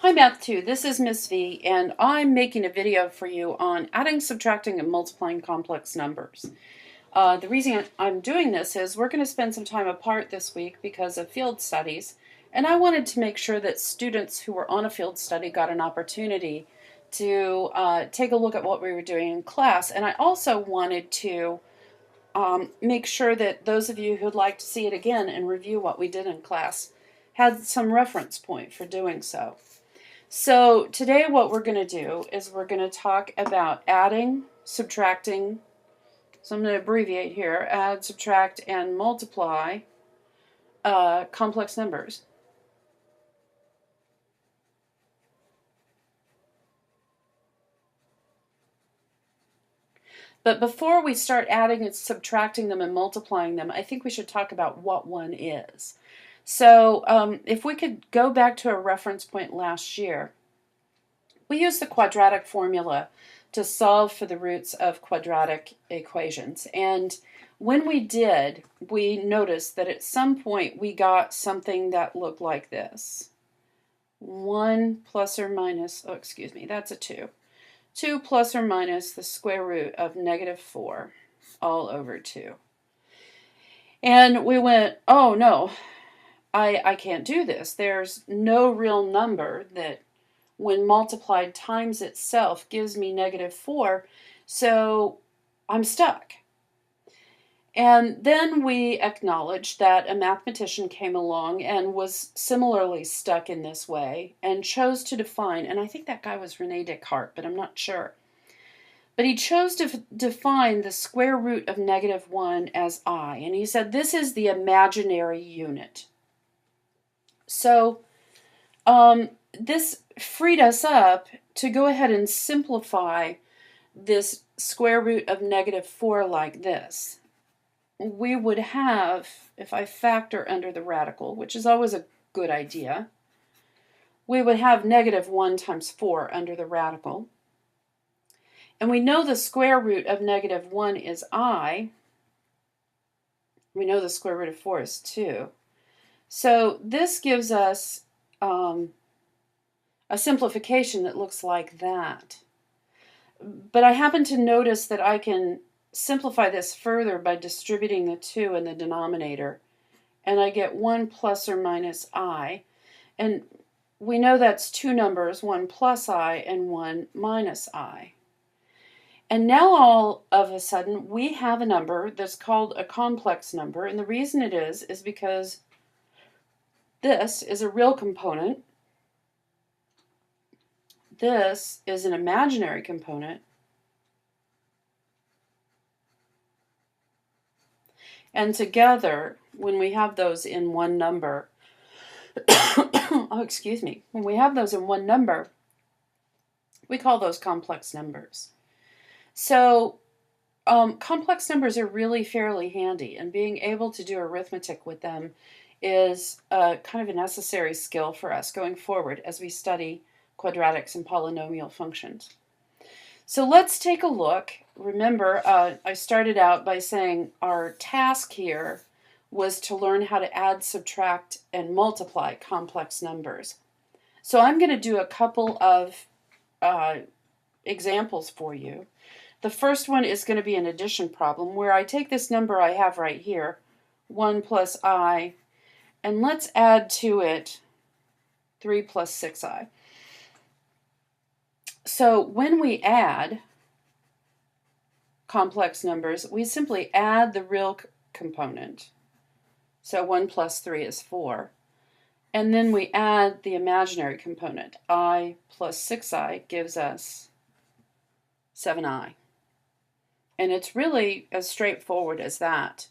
Hi Math 2, this is Miss V, and I'm making a video for you on adding, subtracting, and multiplying complex numbers. The reason I'm doing this is we're going to spend some time apart this week because of field studies, and I wanted to make sure that students who were on a field study got an opportunity to take a look at what we were doing in class, and I also wanted to make sure that those of you who'd like to see it again and review what we did in class had some reference point for doing so. So today what we're going to do is we're going to talk about adding, subtracting, so I'm going to abbreviate here, add, subtract, and multiply complex numbers. But before we start adding and subtracting them and multiplying them, I think we should talk about what one is. So if we could go back to a reference point last year, we used the quadratic formula to solve for the roots of quadratic equations. And when we did, we noticed that at some point we got something that looked like this. 1 plus or minus, oh excuse me, that's a 2. 2 plus or minus the square root of negative 4 all over 2. And we went, oh no, I can't do this. There's no real number that when multiplied times itself gives me negative 4, so I'm stuck. And then we acknowledged that a mathematician came along and was similarly stuck in this way and chose to define, and I think that guy was Rene Descartes, but I'm not sure. But he chose to define the square root of negative 1 as I, and he said this is the imaginary unit. So this freed us up to go ahead and simplify this square root of negative 4 like this. We would have, if I factor under the radical, which is always a good idea, we would have negative 1 times 4 under the radical. And we know the square root of negative 1 is I. We know the square root of 4 is 2. So this gives us a simplification that looks like that. But I happen to notice that I can simplify this further by distributing the 2 in the denominator, and I get 1 plus or minus I, and we know that's two numbers, 1 plus I and 1 minus I. And now all of a sudden we have a number that's called a complex number, and the reason it is because this is a real component, this is an imaginary component, and together, when we have those in one number, oh, excuse me, when we have those in one number, we call those complex numbers. So complex numbers are really fairly handy, and being able to do arithmetic with them is kind of a necessary skill for us going forward as we study quadratics and polynomial functions. So let's take a look. Remember, I started out by saying our task here was to learn how to add, subtract, and multiply complex numbers. So I'm going to do a couple of examples for you. The first one is going to be an addition problem where I take this number I have right here, 1 plus I, and let's add to it 3 plus 6i. So when we add complex numbers, we simply add the real component. So 1 plus 3 is 4. And then we add the imaginary component. I plus 6i gives us 7i. And it's really as straightforward as that.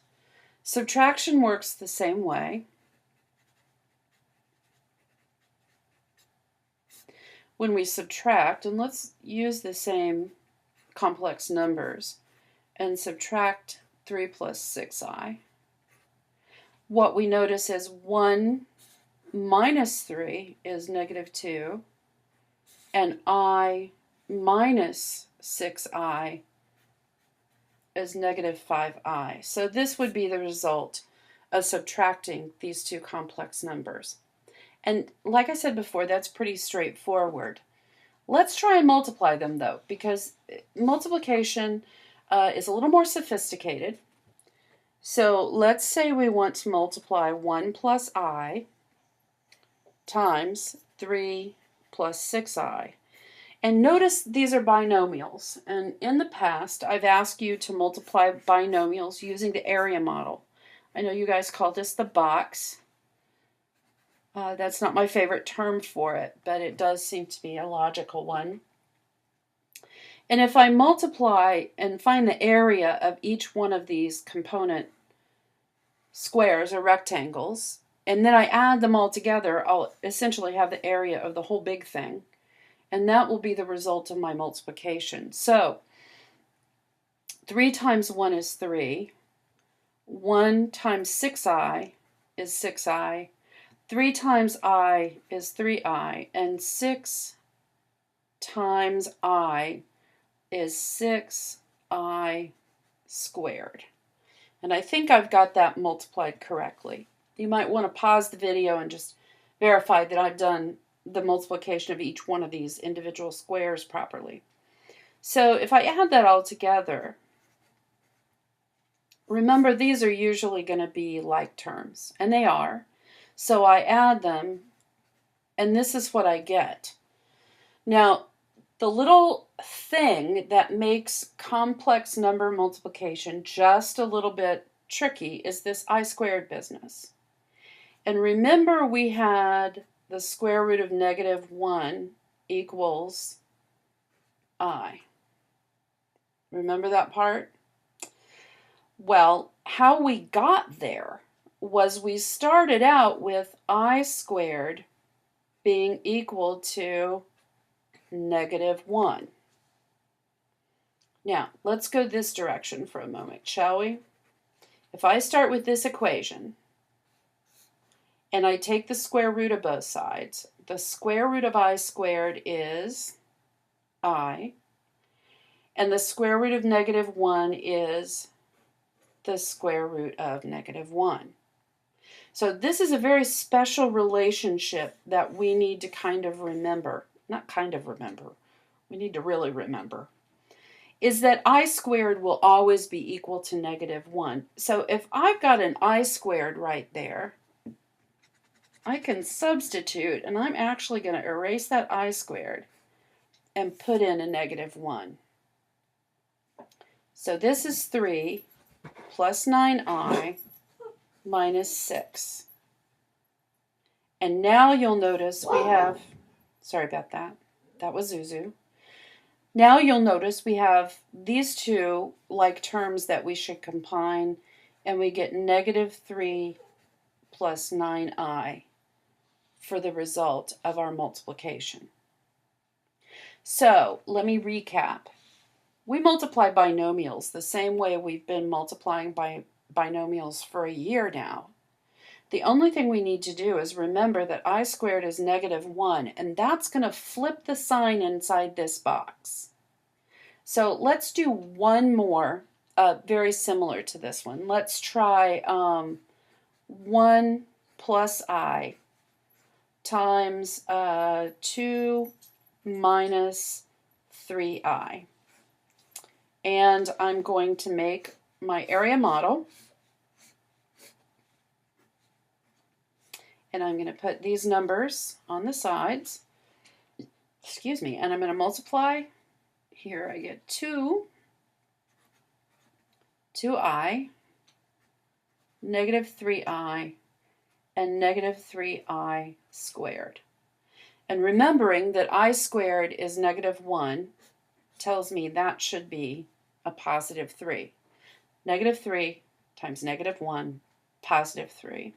Subtraction works the same way. When we subtract, and let's use the same complex numbers, and subtract 3 plus 6i, what we notice is 1 minus 3 is negative 2, and I minus 6i is negative 5i. So this would be the result of subtracting these two complex numbers. And like I said before, that's pretty straightforward. Let's try and multiply them though, because multiplication is a little more sophisticated. So let's say we want to multiply 1 plus I times 3 plus 6I. And notice these are binomials. And in the past, I've asked you to multiply binomials using the area model. I know you guys call this the box. That's not my favorite term for it, but it does seem to be a logical one. And if I multiply and find the area of each one of these component squares or rectangles, and then I add them all together, I'll essentially have the area of the whole big thing. And that will be the result of my multiplication. So 3 times 1 is 3. 1 times 6I is 6I. 3 times I is 3I. And 6 times I is 6I squared. And I think I've got that multiplied correctly. You might want to pause the video and just verify that I've done the multiplication of each one of these individual squares properly. So if I add that all together, remember these are usually going to be like terms, and they are. So I add them, and this is what I get. Now, the little thing that makes complex number multiplication just a little bit tricky is this I squared business. And remember we had the square root of -1 equals I. Remember that part? Well, how we got there was we started out with I squared being equal to -1. Now, let's go this direction for a moment, shall we? If I start with this equation, and I take the square root of both sides, the square root of I squared is I, and the square root of -1 is the square root of -1. So this is a very special relationship that we need to kind of remember. Not kind of remember. We need to really remember. Is that I squared will always be equal to -1. So if I've got an I squared right there, I can substitute, and I'm actually going to erase that I squared and put in a -1. So this is 3 plus 9I minus 6. And now you'll notice we have, sorry about that, that was Zuzu. Now you'll notice we have these two like terms that we should combine, and we get -3 plus 9I for the result of our multiplication. So let me recap. We multiply binomials the same way we've been multiplying binomials for a year now. The only thing we need to do is remember that I squared is -1, and that's going to flip the sign inside this box. So let's do one more very similar to this one. Let's try 1 plus I times 2 minus 3I. And I'm going to make my area model. And I'm going to put these numbers on the sides. Excuse me. And I'm going to multiply. Here I get 2I, -3I, and -3I squared. And remembering that I squared is -1 tells me that should be a +3. -3 times -1, +3.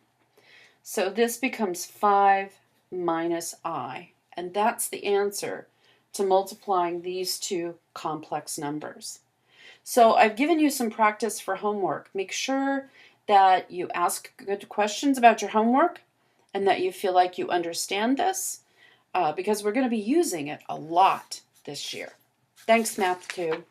So this becomes 5 minus I, and that's the answer to multiplying these two complex numbers. So I've given you some practice for homework. Make sure that you ask good questions about your homework and that you feel like you understand this because we're going to be using it a lot this year. Thanks, Math 2.